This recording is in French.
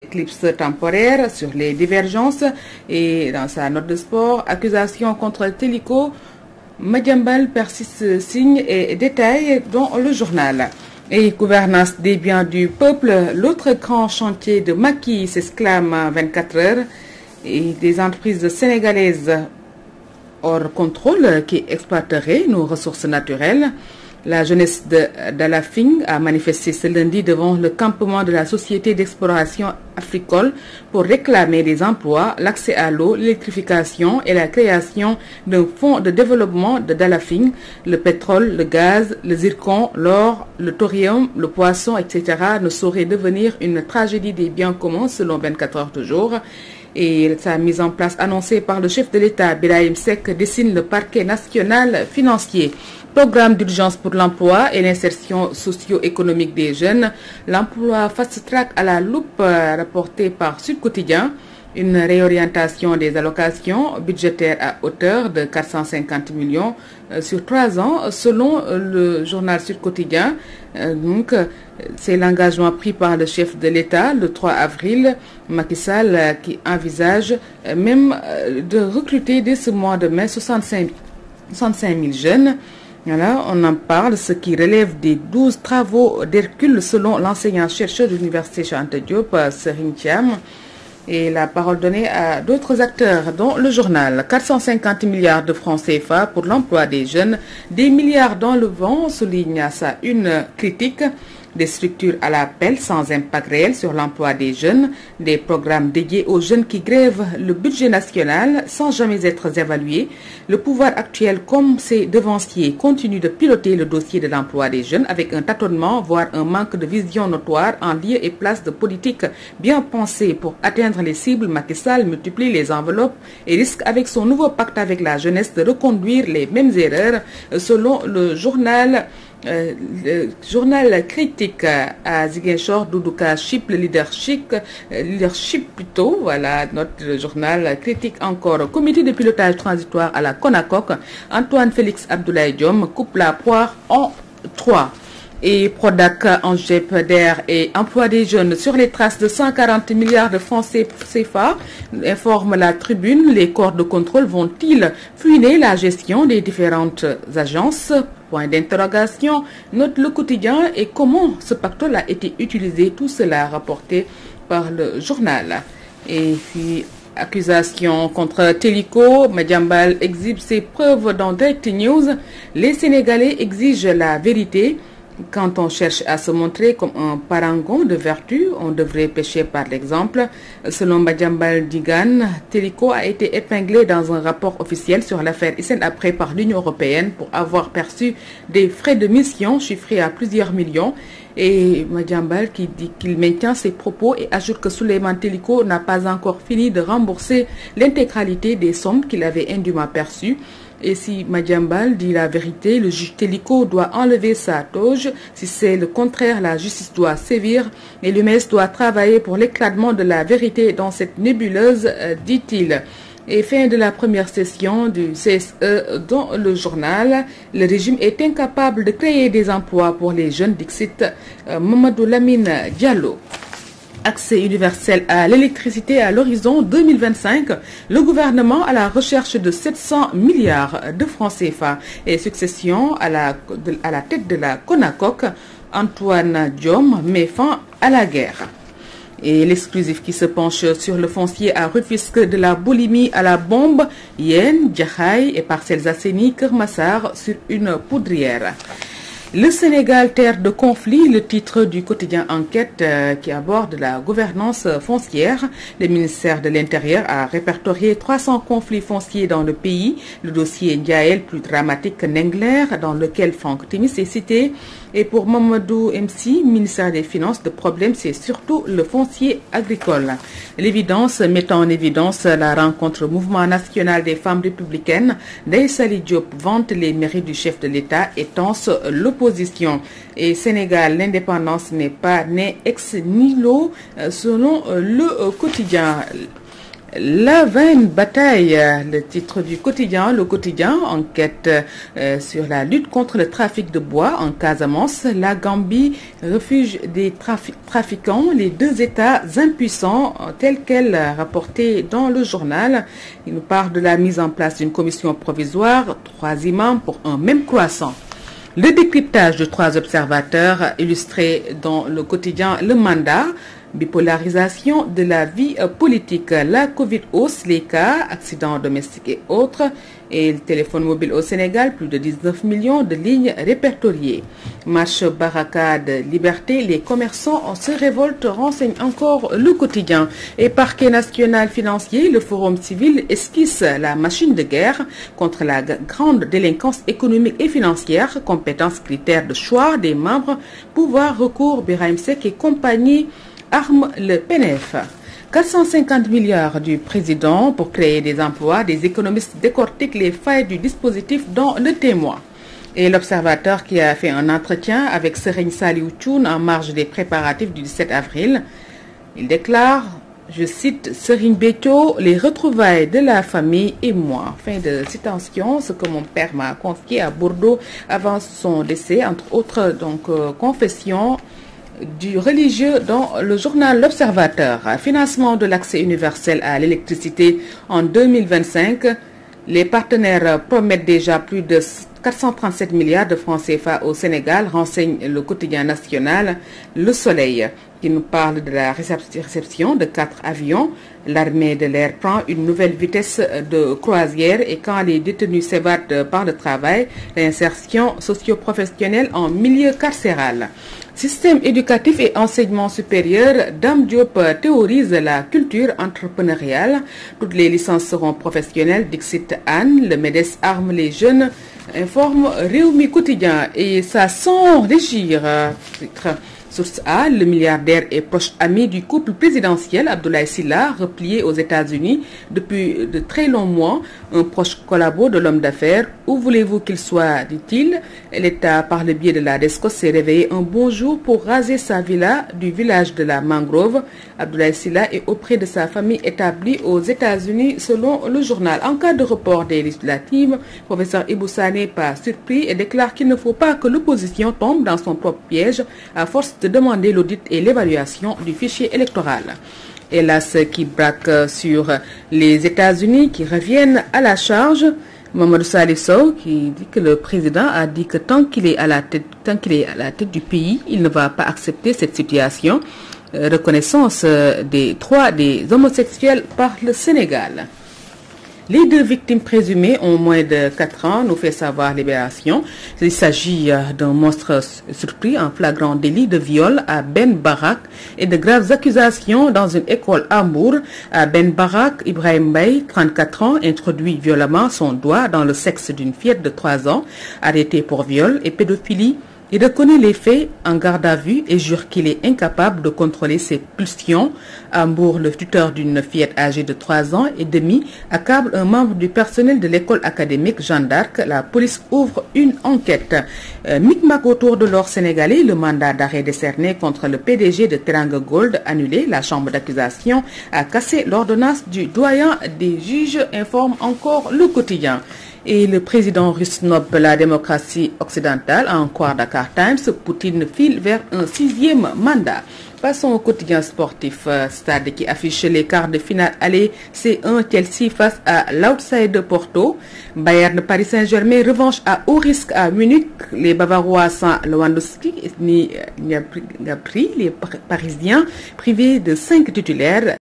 Éclipse temporaire sur les divergences et dans sa note de sport, accusation contre Téliko, Madiambal persiste, signe et détails dans le journal. Et gouvernance des biens du peuple, l'autre grand chantier de Macky s'exclame 24 heures et des entreprises sénégalaises hors contrôle qui exploiteraient nos ressources naturelles. La jeunesse d'Alafing a manifesté ce lundi devant le campement de la Société d'exploration africole pour réclamer des emplois, l'accès à l'eau, l'électrification et la création d'un fonds de développement de Dalafing. Le pétrole, le gaz, le zircon, l'or, le thorium, le poisson, etc. ne sauraient devenir une tragédie des biens communs selon 24 heures toujours. Et sa mise en place annoncée par le chef de l'État, Birahim Seck, dessine le parquet national financier. Programme d'urgence pour l'emploi et l'insertion socio-économique des jeunes. L'emploi fast-track à la loupe rapporté par Sud Quotidien. Une réorientation des allocations budgétaires à hauteur de 450 millions sur 3 ans selon le journal Sud Quotidien. Donc, c'est l'engagement pris par le chef de l'État le 3 avril, Macky Sall, qui envisage même de recruter dès ce mois de mai 65 000 jeunes. Voilà, on en parle, ce qui relève des 12 travaux d'Hercule selon l'enseignant-chercheur de l'Université Cheikh Anta Diop, Serigne Thiam. Et la parole donnée à d'autres acteurs, dont le journal. 450 milliards de francs CFA pour l'emploi des jeunes, des milliards dans le vent, souligne à ça une critique. Des structures à l'appel sans impact réel sur l'emploi des jeunes, des programmes dédiés aux jeunes qui grèvent le budget national sans jamais être évalués. Le pouvoir actuel, comme ses devanciers, continue de piloter le dossier de l'emploi des jeunes avec un tâtonnement, voire un manque de vision notoire en lieu et place de politique bien pensée pour atteindre les cibles. Macky Sall multiplie les enveloppes et risque avec son nouveau pacte avec la jeunesse de reconduire les mêmes erreurs selon le journal critique à Ziguinchor, Doudouka Chip, le leadership plutôt, voilà, notre journal critique encore. Comité de pilotage transitoire à la CONACOC, Antoine Félix Abdoulaye Diom coupe la poire en 3. Et Prodac en GEP d'air et emploi des jeunes sur les traces de 140 milliards de francs CFA, informe la Tribune. Les corps de contrôle vont-ils fouiner la gestion des différentes agences? Point d'interrogation. Note le quotidien et comment ce pactole a été utilisé. Tout cela rapporté par le journal. Et puis, accusation contre Téliko, Madiambal exhibe ses preuves dans Direct News. Les Sénégalais exigent la vérité. Quand on cherche à se montrer comme un parangon de vertu, on devrait pécher par l'exemple. Selon Madiambal Digane, Téliko a été épinglé dans un rapport officiel sur l'affaire Hissène Habré par l'Union européenne pour avoir perçu des frais de mission chiffrés à plusieurs millions. Et Madiambal qui dit qu'il maintient ses propos et ajoute que Souleymane Téliko n'a pas encore fini de rembourser l'intégralité des sommes qu'il avait indûment perçues. Et si Madiambal dit la vérité, le juge Téliko doit enlever sa toge. Si c'est le contraire, la justice doit sévir et l'UMS doit travailler pour l'éclatement de la vérité dans cette nébuleuse, dit-il. Et fin de la première session du CSE dans le journal. Le régime est incapable de créer des emplois pour les jeunes, dixit Mamadou Lamine Diallo. Accès universel à l'électricité à l'horizon 2025, le gouvernement à la recherche de 700 milliards de francs CFA et succession à la tête de la CONACOC, Antoine Diom met fin à la guerre. Et l'exclusif qui se penche sur le foncier à Rufisque de la boulimie à la bombe, Yen, Djahaï et Parcelles Assainies, Keur Massar sur une poudrière. Le Sénégal, terre de conflit, le titre du quotidien Enquête qui aborde la gouvernance foncière. Le ministère de l'Intérieur a répertorié 300 conflits fonciers dans le pays. Le dossier Ndiaël, plus dramatique que Nengler, dans lequel Franck Timis est cité. Et pour Mamadou MC, ministère des Finances, le problème c'est surtout le foncier agricole. L'évidence mettant en évidence la rencontre Mouvement national des femmes républicaines. Ndeye Saly Diop vante les mérites du chef de l'État et tense l'opposition. Et Sénégal, l'indépendance n'est pas née ex nihilo selon le quotidien. La vaine bataille, le titre du quotidien. Le quotidien enquête sur la lutte contre le trafic de bois en Casamance. La Gambie, refuge des trafiquants, les deux États impuissants, tel qu'elle rapporté dans le journal. Il nous parle de la mise en place d'une commission provisoire, 3 imams pour un même croissant. Le décryptage de 3 observateurs illustrés dans le quotidien Le Mandat. Bipolarisation de la vie politique, la Covid hausse les cas, accidents domestiques et autres, et le téléphone mobile au Sénégal, plus de 19 millions de lignes répertoriées. Marche barricade, liberté, les commerçants se révoltent, renseigne encore le quotidien. Et parquet national financier, le forum civil esquisse la machine de guerre contre la grande délinquance économique et financière, compétences critères de choix des membres, pouvoir, recours, Birahim Seck et compagnie, arme le PNF. 450 milliards du président pour créer des emplois. Des économistes décortiquent les failles du dispositif dans Le Témoin. Et l'observateur qui a fait un entretien avec Serigne Saliou Thioune en marge des préparatifs du 17 avril, il déclare, je cite, Serigne Béthio, les retrouvailles de la famille et moi. Fin de citation, ce que mon père m'a confié à Bordeaux avant son décès, entre autres confessions du religieux dans le journal L'Observateur. Financement de l'accès universel à l'électricité en 2025. Les partenaires promettent déjà plus de 437 milliards de francs CFA au Sénégal, renseigne le quotidien national Le Soleil, qui nous parle de la réception de 4 avions. L'armée de l'air prend une nouvelle vitesse de croisière et quand les détenus s'évadent par le travail, l'insertion socio-professionnelle en milieu carcéral. Système éducatif et enseignement supérieur, Dame Diop théorise la culture entrepreneuriale. Toutes les licences seront professionnelles, dixit Anne. Le MEDES arme les jeunes, informe Réumi Quotidien. Et ça sent régir. Source A, le milliardaire est proche ami du couple présidentiel Abdoulaye Sylla, replié aux États-Unis depuis de très longs mois, un proche collabo de l'homme d'affaires. Où voulez-vous qu'il soit, dit-il. L'État, par le biais de la DESCOS, s'est réveillé un bon jour pour raser sa villa du village de la Mangrove. Abdoulaye Sylla est auprès de sa famille établie aux États-Unis, selon le journal. En cas de report des législatives, professeur Iboussa n'est pas surpris et déclare qu'il ne faut pas que l'opposition tombe dans son propre piège à force de demander l'audit et l'évaluation du fichier électoral. Hélas, qui braque sur les États-Unis qui reviennent à la charge. Mamadou Salih Sow qui dit que le président a dit que tant qu'il est à la tête du pays, il ne va pas accepter cette situation. Reconnaissance des droits des homosexuels par le Sénégal. Les 2 victimes présumées ont moins de 4 ans, nous fait savoir Libération. Il s'agit d'un monstre surpris en flagrant délit de viol à Ben Barak et de graves accusations dans une école à Mbour. À Ben Barak, Ibrahim Mbaye, 34 ans, introduit violemment son doigt dans le sexe d'une fillette de 3 ans, arrêtée pour viol et pédophilie. Il reconnaît les faits en garde à vue et jure qu'il est incapable de contrôler ses pulsions. À Mbour, le tuteur d'une fillette âgée de 3 ans et demi accable un membre du personnel de l'école académique Jeanne d'Arc. La police ouvre une enquête. Micmac autour de l'or sénégalais, le mandat d'arrêt décerné contre le PDG de Teranga Gold annulé. La chambre d'accusation a cassé l'ordonnance du doyen des juges, informe encore le quotidien. Et le président russe nomme la démocratie occidentale en croire Dakar Times. Poutine file vers un 6e mandat. Passons au quotidien sportif. Stade qui affiche les quarts de finale aller C1 Chelsea face à l'outsider Porto. Bayern Paris Saint-Germain revanche à haut risque à Munich. Les Bavarois sans Lewandowski n'y a pris les Parisiens privés de 5 titulaires.